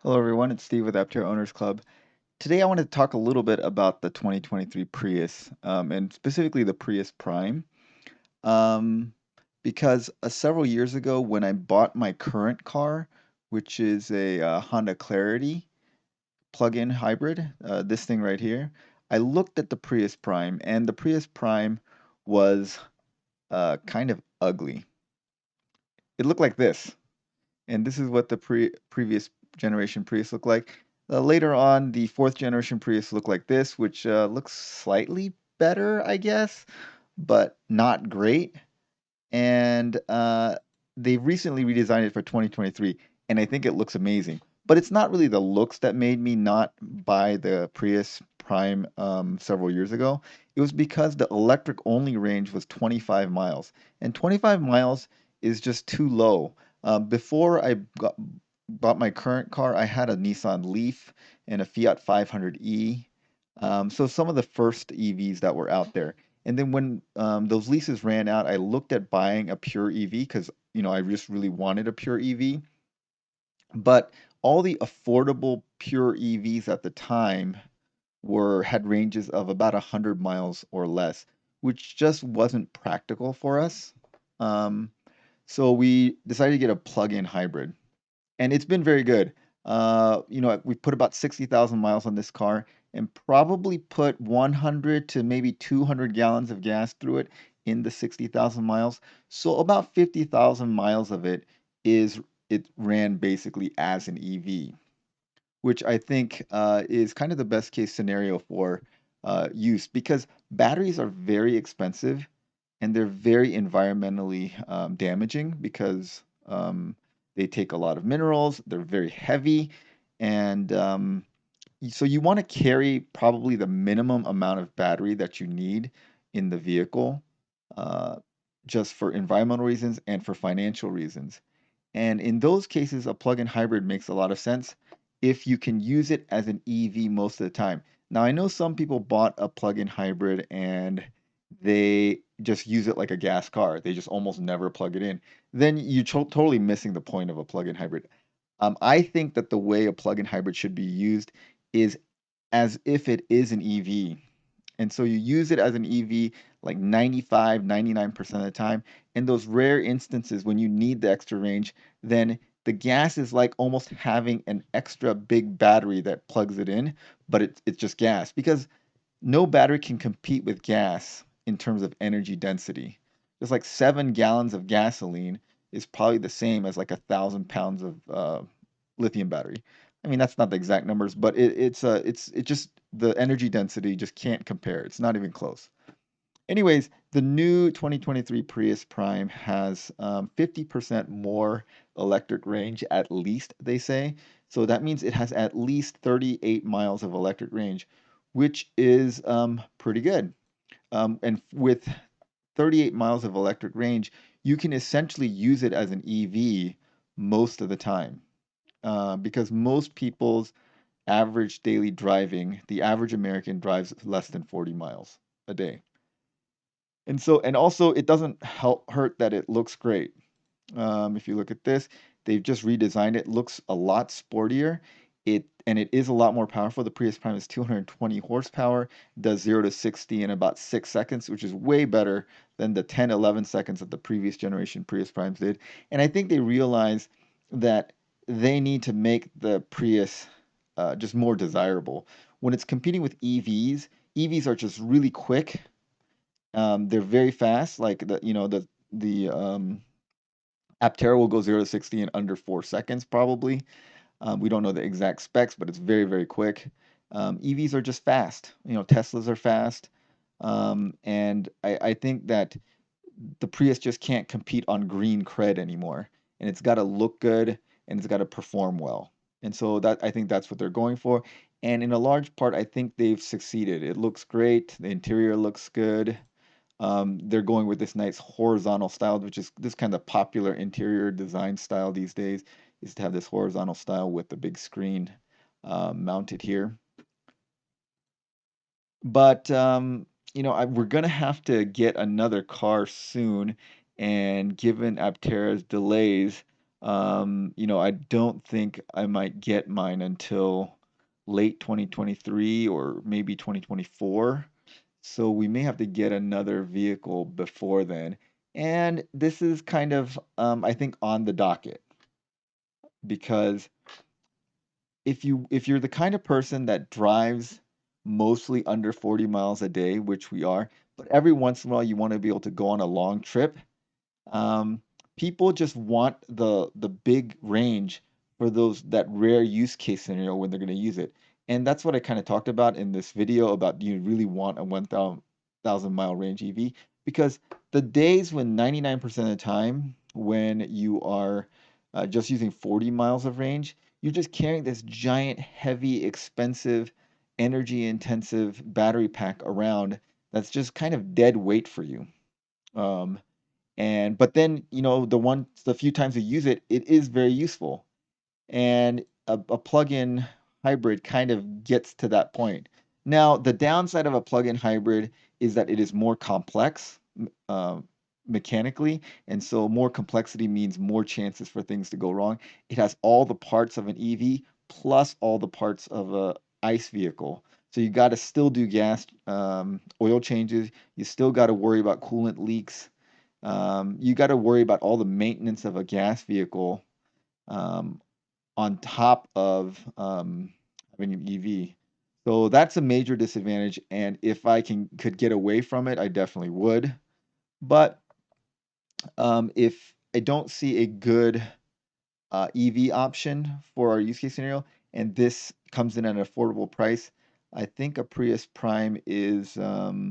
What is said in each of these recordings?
Hello, everyone. It's Steve with Aptera Owners Club. Today, I want to talk a little bit about the 2023 Prius, and specifically the Prius Prime, um, because several years ago, when I bought my current car, which is a Honda Clarity plug-in hybrid, this thing right here, I looked at the Prius Prime, and the Prius Prime was kind of ugly. It looked like this. And this is what the previous generation Prius looked like. Later on, the fourth generation Prius looked like this, which looks slightly better, I guess, but not great. And they recently redesigned it for 2023, and I think it looks amazing. But it's not really the looks that made me not buy the Prius Prime several years ago. It was because the electric only range was 25 miles, and 25 miles is just too low. Before bought my current car, I had a Nissan Leaf and a Fiat 500e. So some of the first EVs that were out there. And then when those leases ran out, I looked at buying a pure EV because, I just really wanted a pure EV. But all the affordable pure EVs at the time had ranges of about 100 miles or less, which just wasn't practical for us. Um, so we decided to get a plug-in hybrid, and it's been very good. We put about 60,000 miles on this car and probably put 100 to maybe 200 gallons of gas through it in the 60,000 miles. So about 50,000 miles of it ran basically as an EV, which I think is kind of the best case scenario for use because batteries are very expensive and they're very environmentally damaging because they take a lot of minerals, they're very heavy, and so you want to carry probably the minimum amount of battery that you need in the vehicle, uh, just for environmental reasons and for financial reasons. And in those cases, a plug-in hybrid makes a lot of sense if you can use it as an EV most of the time. Now, I know some people bought a plug-in hybrid and they just use it like a gas car. They just almost never plug it in. Then you're totally missing the point of a plug-in hybrid. I think that the way a plug-in hybrid should be used is as if it is an EV. And so you use it as an EV like 95, 99% of the time. In those rare instances when you need the extra range, then the gas is like almost having an extra big battery that plugs it in, but it's just gas because no battery can compete with gas in terms of energy density. Just like 7 gallons of gasoline is probably the same as like 1,000 pounds of lithium battery. I mean, that's not the exact numbers, but it just the energy density just can't compare. It's not even close. Anyways, the new 2023 Prius Prime has 50% more electric range, at least, they say. So that means it has at least 38 miles of electric range, which is pretty good. And with 38 miles of electric range, you can essentially use it as an EV most of the time. Because most people's average daily driving, the average American drives less than 40 miles a day. And also it doesn't help hurt that it looks great. If you look at this, they've just redesigned it. Looks a lot sportier. It is a lot more powerful. The Prius Prime is 220 horsepower, does 0 to 60 in about 6 seconds, which is way better than the 10, 11 seconds that the previous generation Prius Primes did. And I think they realize that they need to make the Prius just more desirable. When it's competing with EVs are just really quick. They're very fast. Like the Aptera will go 0 to 60 in under 4 seconds, probably. We don't know the exact specs, but it's very, very quick. EVs are just fast. Teslas are fast. And I think that the Prius just can't compete on green cred anymore. And it's got to look good and it's got to perform well. And so that I think that's what they're going for. And in a large part, I think they've succeeded. It looks great. The interior looks good. They're going with this nice horizontal style, which is this kind of popular interior design style these days, is to have this horizontal style with the big screen mounted here. But we're gonna have to get another car soon, and given Aptera's delays, I don't think I might get mine until late 2023 or maybe 2024. So we may have to get another vehicle before then. And this is kind of, I think, on the docket because if you're the kind of person that drives mostly under 40 miles a day, which we are, but every once in a while you want to be able to go on a long trip, um, people just want the big range for those that rare use case scenario when they're going to use it. And that's what I kind of talked about in this video about do you really want a 1,000 mile range EV? Because the days when 99% of the time when you are just using 40 miles of range, you're just carrying this giant, heavy, expensive, energy intensive battery pack around that's just kind of dead weight for you. Um, and but then, the few times you use it, it is very useful. And a plug-in hybrid kind of gets to that point. Now, the downside of a plug-in hybrid is that it is more complex mechanically, and so more complexity means more chances for things to go wrong. It has all the parts of an EV plus all the parts of a ICE vehicle. So you got to still do gas oil changes. You still got to worry about coolant leaks. You got to worry about all the maintenance of a gas vehicle um, on top of having an EV. So that's a major disadvantage. And if I could get away from it, I definitely would. But if I don't see a good EV option for our use case scenario, and this comes in at an affordable price, I think a Prius Prime is a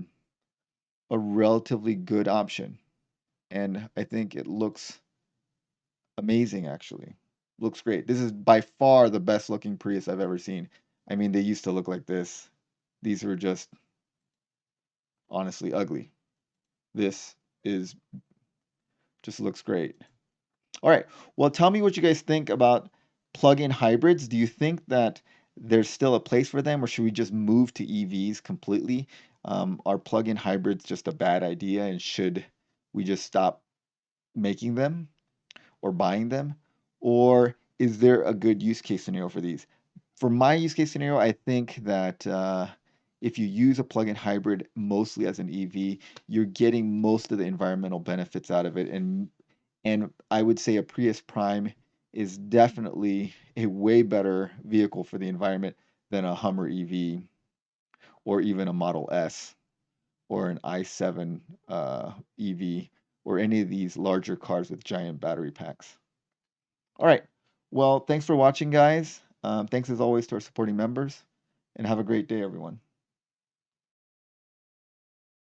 relatively good option. And I think it looks amazing, actually. Looks great. This is by far the best looking Prius I've ever seen. I mean, they used to look like this. These were just honestly ugly. This is just looks great. All right. Well, tell me what you guys think about plug-in hybrids. Do you think that there's still a place for them, or should we just move to EVs completely? Are plug-in hybrids just a bad idea, and should we just stop making them? Or buying them? Or is there a good use case scenario for these? For my use case scenario, I think that if you use a plug-in hybrid mostly as an EV, you're getting most of the environmental benefits out of it. And I would say a Prius Prime is definitely a way better vehicle for the environment than a Hummer EV or even a Model S or an i7 EV or any of these larger cars with giant battery packs. All right. Well, thanks for watching, guys. Thanks as always to our supporting members, and have a great day, everyone.